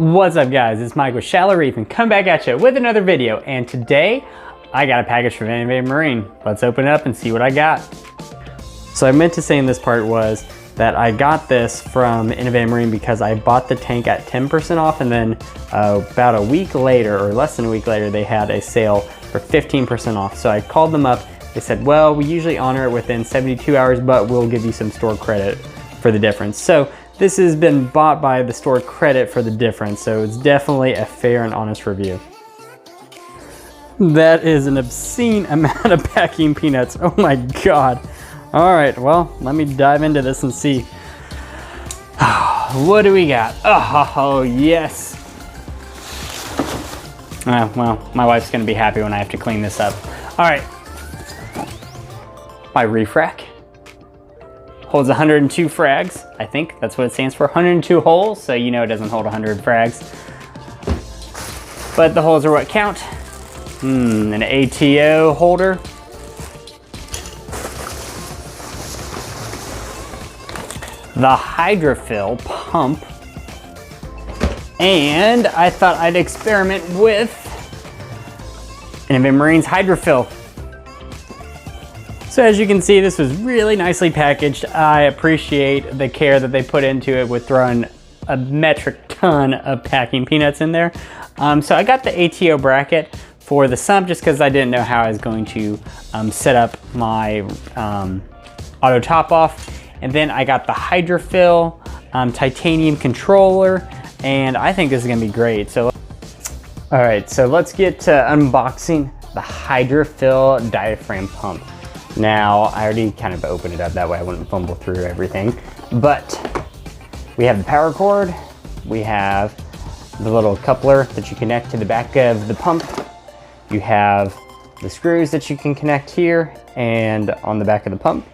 What's up guys, it's Mike with Shallow Reef and come back at you with another video, and today I got a package from Innovative Marine. Let's open it up and see what I got. So I meant to say in this part was that I got this from Innovative Marine because I bought the tank at 10% off, and then about a week later, or less than a week later, they had a sale for 15% off. So I called them up. They said, well, we usually honor it within 72 hours, but we'll give you some store credit for the difference. So this has been bought by the store credit for the difference, so it's definitely a fair and honest review. That is an obscene amount of packing peanuts. Oh my God. All right, well, let me dive into this and see. What do we got? Oh, yes. Well, my wife's gonna be happy when I have to clean this up. All right, my reef rack. Holds 102 frags, I think that's what it stands for, 102 holes, so you know it doesn't hold 100 frags. But the holes are what count. An ATO holder. The Hydrofill pump. And I thought I'd experiment with Innovative Marine's Hydrofill. So as you can see, this was really nicely packaged. I appreciate the care that they put into it with throwing a metric ton of packing peanuts in there. So I got the ATO bracket for the sump just because I didn't know how I was going to set up my auto top off. And then I got the Hydrofill titanium controller, and I think this is gonna be great. So, all right, so let's get to unboxing the Hydrofill diaphragm pump. Now, I already kind of opened it up, that way I wouldn't fumble through everything. But we have the power cord, we have the little coupler that you connect to the back of the pump, you have the screws that you can connect here and on the back of the pump.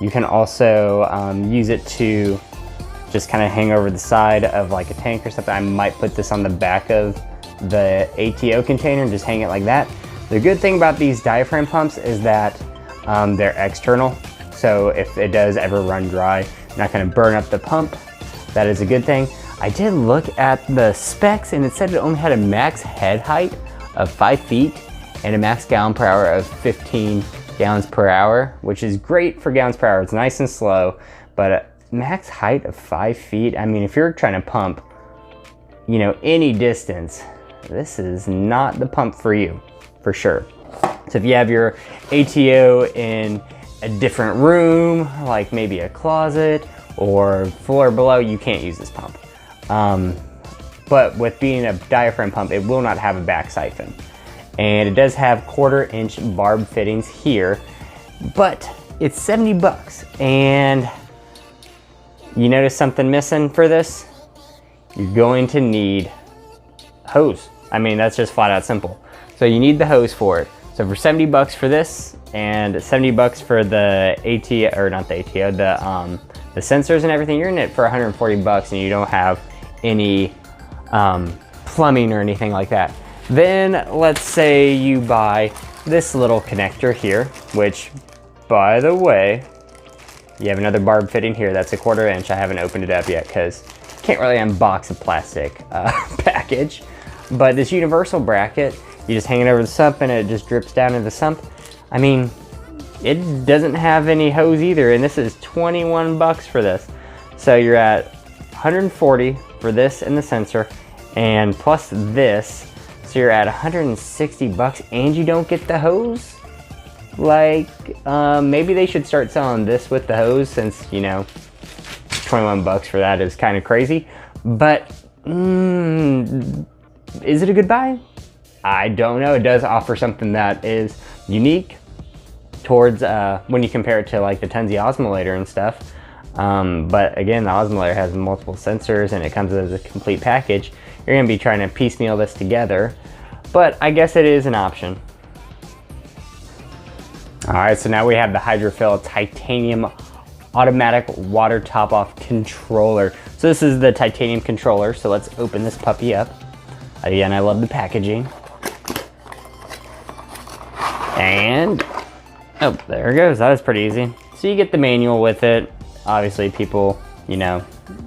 You can also use it to just kind of hang over the side of like a tank or something. I might put this on the back of the ATO container and just hang it like that. The good thing about these diaphragm pumps is that they're external, so if it does ever run dry, you're not going to burn up the pump. That is a good thing. I did look at the specs and it said it only had a max head height of 5 feet and a max gallon per hour of 15 gallons per hour, which is great for gallons per hour. It's nice and slow, but a max height of 5 feet, I mean, if you're trying to pump, you know, any distance, this is not the pump for you, for sure. So if you have your ATO in a different room, like maybe a closet or floor below, you can't use this pump. But with being a diaphragm pump, it will not have a back siphon. And it does have 1/4 inch barb fittings here, but it's 70 bucks. And you notice something missing for this? You're going to need hose. I mean, that's just flat out simple. So you need the hose for it. So for 70 bucks for this and 70 bucks for the ATO, or not the ATO, the sensors and everything, you're in it for 140 bucks and you don't have any plumbing or anything like that. Then let's say you buy this little connector here, which, by the way, you have another barb fitting here. That's a 1/4 inch. I haven't opened it up yet because can't really unbox a plastic package. But this universal bracket, you just hang it over the sump and it just drips down into the sump. I mean, it doesn't have any hose either, and this is 21 bucks for this. So you're at 140 for this and the sensor, and plus this, so you're at 160 bucks and you don't get the hose? Like, maybe they should start selling this with the hose, since, you know, 21 bucks for that is kind of crazy. But, is it a good buy? I don't know. It does offer something that is unique towards when you compare it to like the Tunzi osmolator and stuff. But again, the osmolator has multiple sensors and it comes as a complete package. You're gonna be trying to piecemeal this together, but I guess it is an option. All right, so now we have the Hydrofill titanium automatic water top off controller. So this is the titanium controller. So let's open this puppy up. Again, I love the packaging. And, oh, there it goes. That was pretty easy. So you get the manual with it. Obviously people, you know,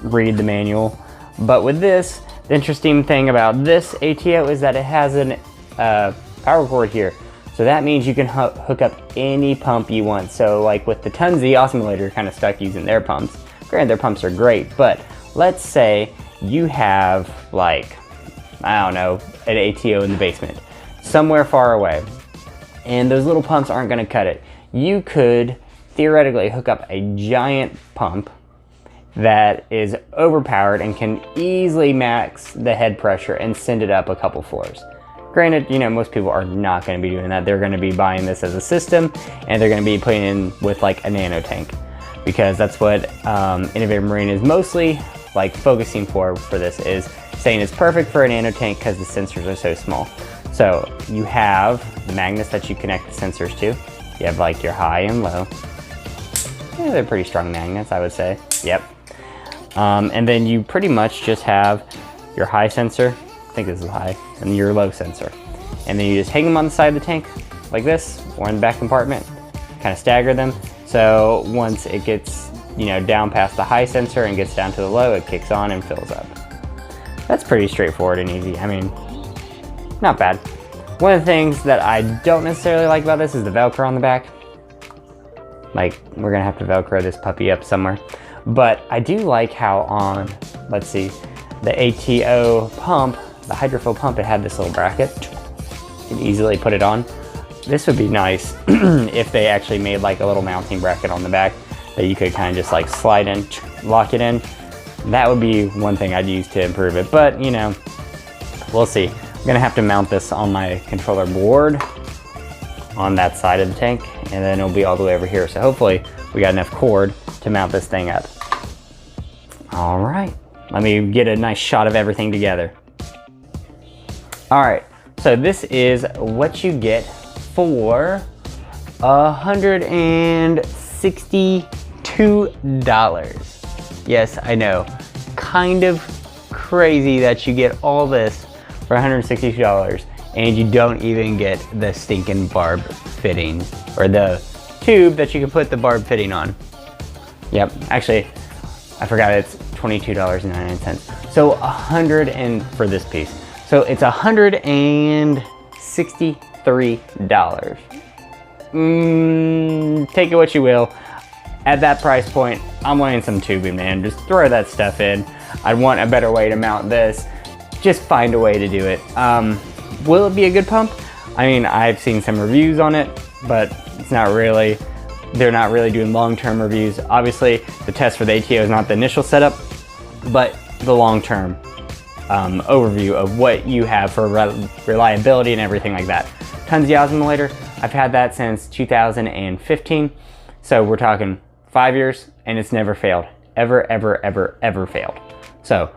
read the manual. But with this, The interesting thing about this ATO is that it has an power cord here. So that means you can hook up any pump you want. So like with the Tunzi oscillator, you're kind of stuck using their pumps. Granted, their pumps are great, but let's say you have like, I don't know, an ATO in the basement, somewhere far away, and those little pumps aren't gonna cut it. You could theoretically hook up a giant pump that is overpowered and can easily max the head pressure and send it up a couple floors. Granted, you know, most people are not going to be doing that. They're going to be buying this as a system, and they're going to be putting in with like a nano tank, because that's what Innovative Marine is mostly like focusing for this, is saying it's perfect for a nano tank because the sensors are so small. So you have the magnets that you connect the sensors to. You have like your high and low. Yeah, they're pretty strong magnets, I would say. Yep. And then you pretty much just have your high sensor, I think this is high, and your low sensor. And then you just hang them on the side of the tank like this, or in the back compartment, kind of stagger them. So once it gets, you know, down past the high sensor and gets down to the low, it kicks on and fills up. That's pretty straightforward and easy. I mean, not bad. One of the things that I don't necessarily like about this is the Velcro on the back. Like, we're gonna have to Velcro this puppy up somewhere. But I do like how on, let's see, the ATO pump, the Hydrofill pump, it had this little bracket. You can easily put it on. This would be nice if they actually made like a little mounting bracket on the back that you could kind of just like slide in, lock it in. That would be one thing I'd use to improve it, but you know, we'll see. I'm gonna have to mount this on my controller board on that side of the tank, and then it'll be all the way over here. So hopefully we got enough cord to mount this thing up. All right, let me get a nice shot of everything together. All right, so this is what you get for $162. Yes, I know, kind of crazy that you get all this for $162 and you don't even get the stinking barb fitting, or the tube that you can put the barb fitting on. Yep, actually, I forgot it's $22.99. So for this piece. So it's $163. Take it what you will. At that price point, I'm wanting some tubing, man. Just throw that stuff in. I'd want a better way to mount this. Just find a way to do it. Will it be a good pump? I mean, I've seen some reviews on it, but it's not really, they're not really doing long-term reviews. Obviously, the test for the ATO is not the initial setup, but the long-term overview of what you have for reliability and everything like that. Tunzi oscillator, I've had that since 2015. So we're talking 5 years, and it's never failed. Ever, ever, ever, ever failed. So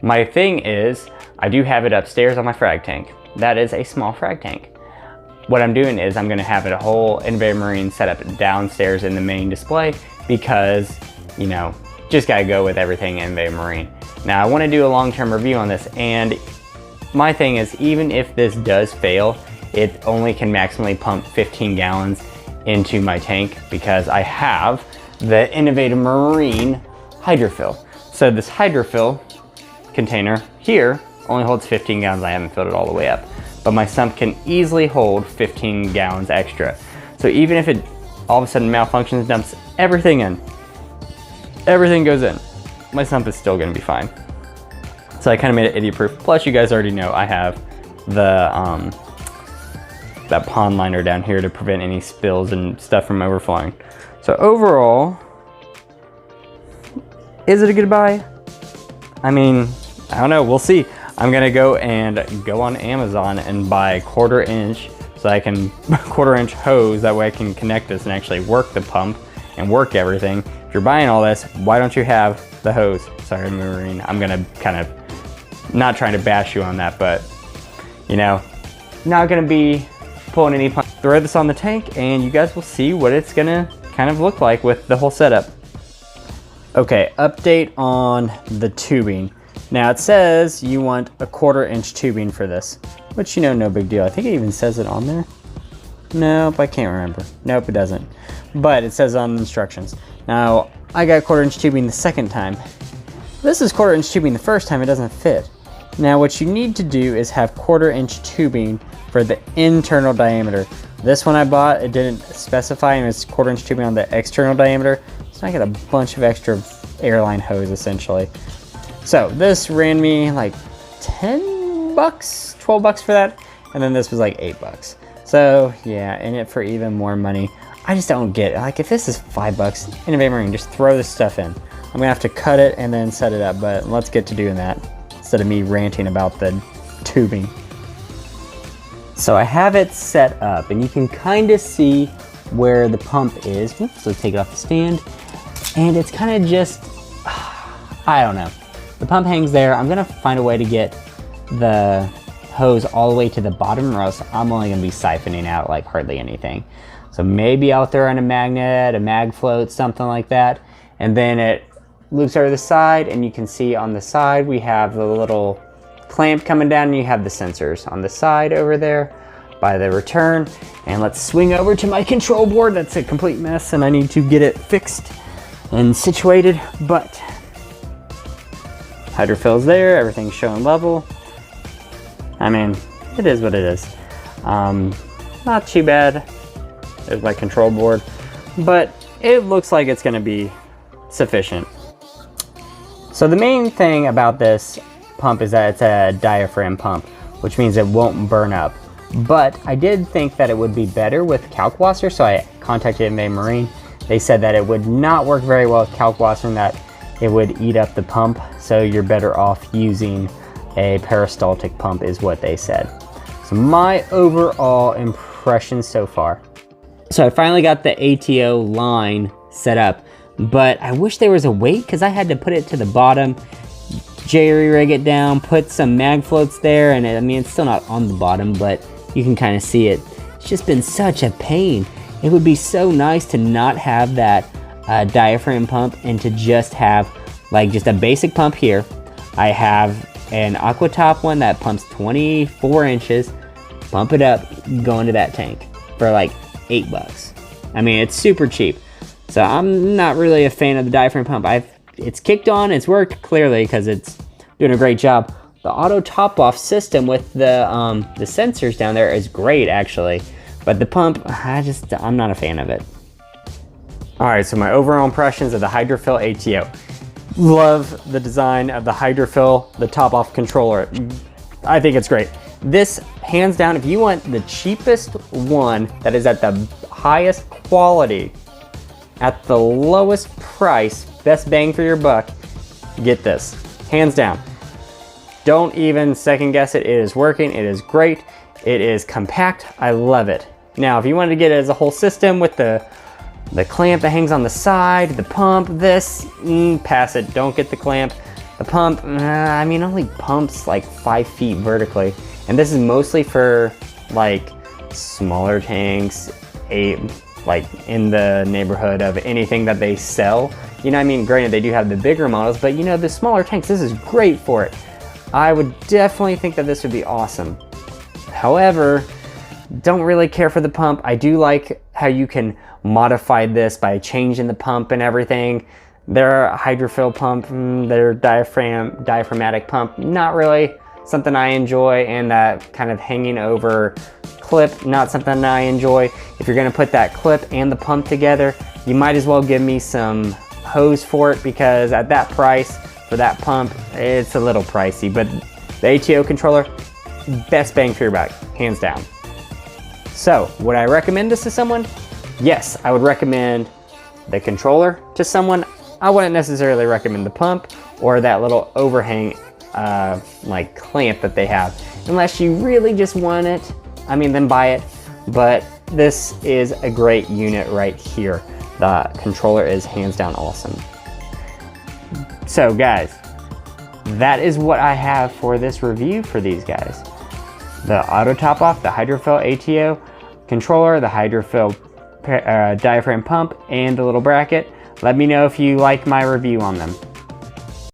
my thing is, I do have it upstairs on my frag tank. That is a small frag tank. What I'm doing is I'm gonna have a whole Innovative Marine set up downstairs in the main display, because, you know, just gotta go with everything Innovative Marine. Now I wanna do a long-term review on this, and my thing is, even if this does fail, it only can maximally pump 15 gallons into my tank, because I have the Innovative Marine Hydrofill. So this Hydrofill container here only holds 15 gallons. I haven't filled it all the way up, but my sump can easily hold 15 gallons extra. So even if it all of a sudden malfunctions, dumps everything in, everything goes in, my sump is still gonna be fine. So I kind of made it idiot proof. Plus you guys already know I have the that pond liner down here to prevent any spills and stuff from overflowing. So overall, is it a good buy? I mean, I don't know, we'll see. I'm gonna go on Amazon and buy 1/4 inch, so I can, 1/4 inch hose, that way I can connect this and actually work the pump and work everything. If you're buying all this, why don't you have the hose? Sorry, Marine, I'm gonna kind of, not trying to bash you on that, but you know, not gonna be pulling any pump. Throw this on the tank and you guys will see what it's gonna kind of look like with the whole setup. Okay, update on the tubing. Now it says you want a 1/4 inch tubing for this, which, you know, no big deal. I think it even says it on there. Nope, I can't remember. Nope, it doesn't. But it says on the instructions. Now, I got 1/4 inch tubing the second time. This is 1/4 inch tubing the first time, it doesn't fit. Now what you need to do is have 1/4 inch tubing for the internal diameter. This one I bought, it didn't specify, and it's 1/4 inch tubing on the external diameter. So I got a bunch of extra airline hose essentially. So this ran me like 10 bucks, 12 bucks for that. And then this was like 8 bucks. So yeah, in it for even more money. I just don't get it. Like if this is 5 bucks, Innovate Marine, just throw this stuff in. I'm gonna have to cut it and then set it up, but let's get to doing that instead of me ranting about the tubing. So I have it set up and you can kind of see where the pump is. Oops, let's take it off the stand. And it's kind of just, I don't know. The pump hangs there. I'm gonna find a way to get the hose all the way to the bottom, or else I'm only gonna be siphoning out like hardly anything. So maybe I'll throw in a magnet, a mag float, something like that. And then it loops over the side, and you can see on the side we have the little clamp coming down, and you have the sensors on the side over there by the return. And let's swing over to my control board. That's a complete mess and I need to get it fixed and situated, but Hydrofill's there, everything's showing level. I mean, it is what it is. Not too bad. There's my control board, but it looks like it's gonna be sufficient. So the main thing about this pump is that it's a diaphragm pump, which means it won't burn up. But I did think that it would be better with Kalkwasser, so I contacted Innovate Marine. They said that it would not work very well with Kalkwasser and that it would eat up the pump, so you're better off using a peristaltic pump is what they said. So my overall impression so far. So I finally got the ATO line set up, but I wish there was a weight because I had to put it to the bottom, jerry rig it down, put some mag floats there, and I mean, it's still not on the bottom, but you can kind of see it. It's just been such a pain. It would be so nice to not have that diaphragm pump and to just have like just a basic pump here. I have an aqua top one that pumps 24 inches, pump it up, go into that tank for like 8 bucks. I mean, it's super cheap. So I'm not really a fan of the diaphragm pump. It's kicked on, it's worked clearly because it's doing a great job. The auto top off system with the sensors down there is great actually, but the pump, I'm not a fan of it. All right, so my overall impressions of the Hydrofill ATO. Love the design of the Hydrofill, the top off controller. I think it's great. This, hands down, if you want the cheapest one that is at the highest quality, at the lowest price, best bang for your buck, get this, hands down. Don't even second guess it. It is working, it is great, it is compact, I love it. Now, if you wanted to get it as a whole system with the clamp that hangs on the side, the pump, this, pass it, don't get the clamp. The pump, I mean, only pumps like 5 feet vertically. And this is mostly for like smaller tanks, like in the neighborhood of anything that they sell. You know what I mean? Granted, they do have the bigger models, but you know, the smaller tanks, this is great for it. I would definitely think that this would be awesome. However, don't really care for the pump. I do like how you can modify this by changing the pump and everything. Their Hydrofill pump, their diaphragmatic pump, not really something I enjoy, and that kind of hanging over clip, not something I enjoy. If you're gonna put that clip and the pump together, you might as well give me some hose for it, because at that price for that pump, it's a little pricey. But the ATO controller, best bang for your buck, hands down. So, would I recommend this to someone? Yes, I would recommend the controller to someone. I wouldn't necessarily recommend the pump or that little overhang like clamp that they have. Unless you really just want it, I mean, then buy it. But this is a great unit right here. The controller is hands down awesome. So guys, that is what I have for this review for these guys. The auto top off, the Hydrofill ATO controller, the Hydrofill diaphragm pump, and the little bracket. Let me know if you like my review on them.